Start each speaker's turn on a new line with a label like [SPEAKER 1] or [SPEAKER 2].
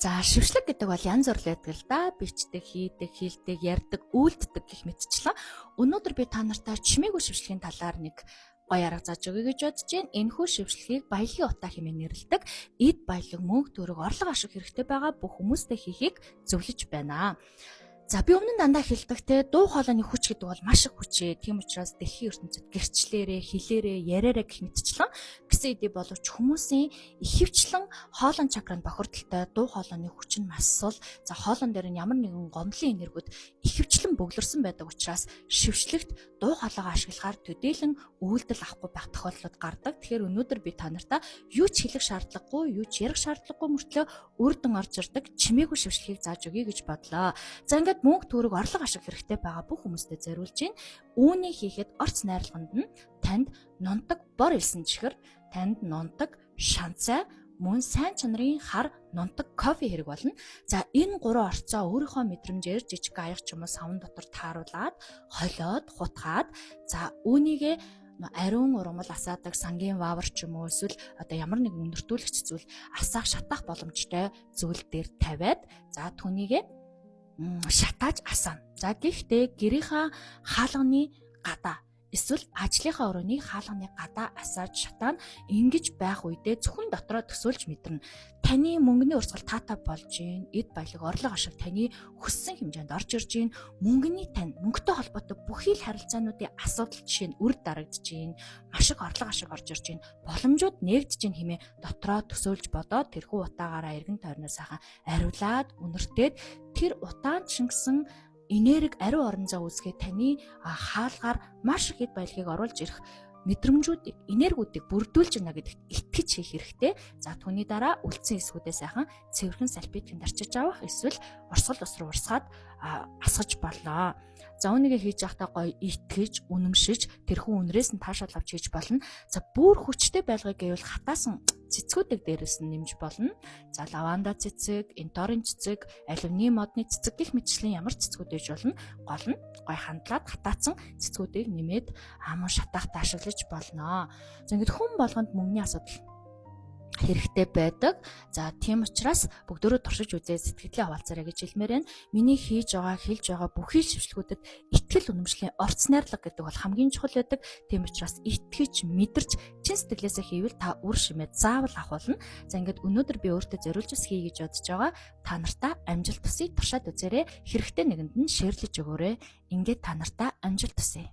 [SPEAKER 1] За шившлэг гэдэг бол янз бүр байдаг л да. Бичдэг, хийдэг, хийлдэг, ярьдаг, үйлддэг гэх мэтчлэн. Өнөөдөр би та нартай чимээгүй шившлэгийн талаар нэг гоё арга зааж өгье гэж бодож байна. Энэхүү шившлэгийг баялагын утаа хэмээн нэрлэдэг. Эд баялаг мөнгө төгрөг орлого ашиг хэрэгтэй байгаа бүх хүмүүстэй хийхийг зөвлөж байна. За би өмнө нь дандаа хэлдэг те дуу хоолойны хүч гэдэг бол маш их хүчээ. Тийм учраас дэлхийн ертөнцид гэрчлэрээ, хилээрээ, яриараа гэх мэтчлэн гэсэн эдий боловч хүмүүсийн ихэвчлэн хоолон чакранд бохирдолтой дуу хоолойны хүч нь маш сул. За хоолон дээр нь ямар нэгэн гомдлын энергүүд ихэвчлэн бөглөрсөн байдаг учраас шившлэгт дуу хоолойгоо ашиглахаар төдийлөн үйлдэл авахгүй байх тохиолдлууд гардаг. Тэгэхээр өнөөдөр би та нартай юу ч хэлэх шаардлагагүй, юу ч ярих шаардлагагүй мөртлөө үрдэн орж ирдэг чимээгүй шившлэгийг зааж өгье гэж бодлоо. За ингээд мөнгө төгрөг орлого ашиг хэрэгтэй байгаа бүх хүмүүстэй зориулж байна. Үүнийг хийхэд орц найрлаганд нь танд нунтаг бор илсэн чихэр, танд нунтаг шанцай, мөн сайн чанарын хар нунтаг кофе хэрэг болно. За энэ гурван орцоо өөрийнхөө мэдрэмжээр жижиг аяг ч юм уу савн дотор тааруулаад, холиод, хутгаад за үүнийгээ ариун ургамал асаадаг сангийн вавар ч юм уу эсвэл одоо ямар нэгэн өндөртүүлэгч зүйл асаах шатаах боломжтой зүйл дээр тавиад за түүнийгээ шатааж асаана. За гэхдээ гэрийнхаа хаалганы гадаа эсвэл ажлынхаа өрөөний хаалганы гадаа асааж шатаана. Ингэж байх үедээ зөвхөн дотроо төсөөлж мэдэрнэ. Таны мөнгөний урсгал таатай болж гин, эд баялаг орлого ашиг таны хүссэн хэмжээнд орж ирж гин, мөнгөний тань мөнгөтэй холбоотой бүхий л харилцаануудын асуудал жишээ нь үр дарагдж гин, маш их орлого ашиг орж ирж гин, боломжууд нээгдэж гин хэмээн дотроо төсөөлж бодоод тэрхүү утаагаараа эргэн тойрноо сайхан ариулаад үнэртээд тэр утаанд шингэсэн энерги ариун орон зай үүсгээ таны хаалгаар маш их эд баялагийг оруулж ирэх мэдрэмжүүдийг, энергиудыг бүрдүүлж байна гэдэгт итгэж хийх хэрэгтэй. За түүний дараа үлдсэн эсгүүдээ сайхан цэвэрхэн салфетканд арчиж авах эсвэл урсгал ус руу урсгаад асгаж болно. За үүнийгээ хийж явахдаа гоё итгэж, үнэмшиж, тэрхүү үнрээс нь таашаал авч хийж болно. За бүр хүчтэй байлгыг гэвэл хатаасан цэцгүүдийг дээрээс нь нэмж болно. За лаванда цэцэг, энторын цэцэг, алюминий модны цэцэг гэх мэтчлийн ямар цэцгүүд ээж болно. Гол нь гоё хандлаад хатаацсан цэцгүүдийг нэмээд амун шатаах таашаглаж болно. За ингээд хүн болгонд мөнгөний асуудал хэрэгтэй байдаг. За тийм учраас бүгдөө туршиж үзээ сэтгэлээ хаваалцаарай гэж хэлмээр байна. Миний хийж байгаа, хэлж байгаа бүхий шившлгүүдэд итгэл үнэмшлийн орц найрлага гэдэг бол хамгийн чухал байдаг. Тийм учраас итгэж, мэдэрч, чин сэтгэлээсээ хийвэл та үр шимээ заавал авахулна. За ингээд өнөөдөр би өөртөө зориулж бас хий гэж бодож байгаа. Та нартаа амжилт төсөй туршаад үзээрэй. Хэрэгтэй нэгэнд нь шеэрлэж өгөөрэй. Ингээд та нартаа амжилт төсөй.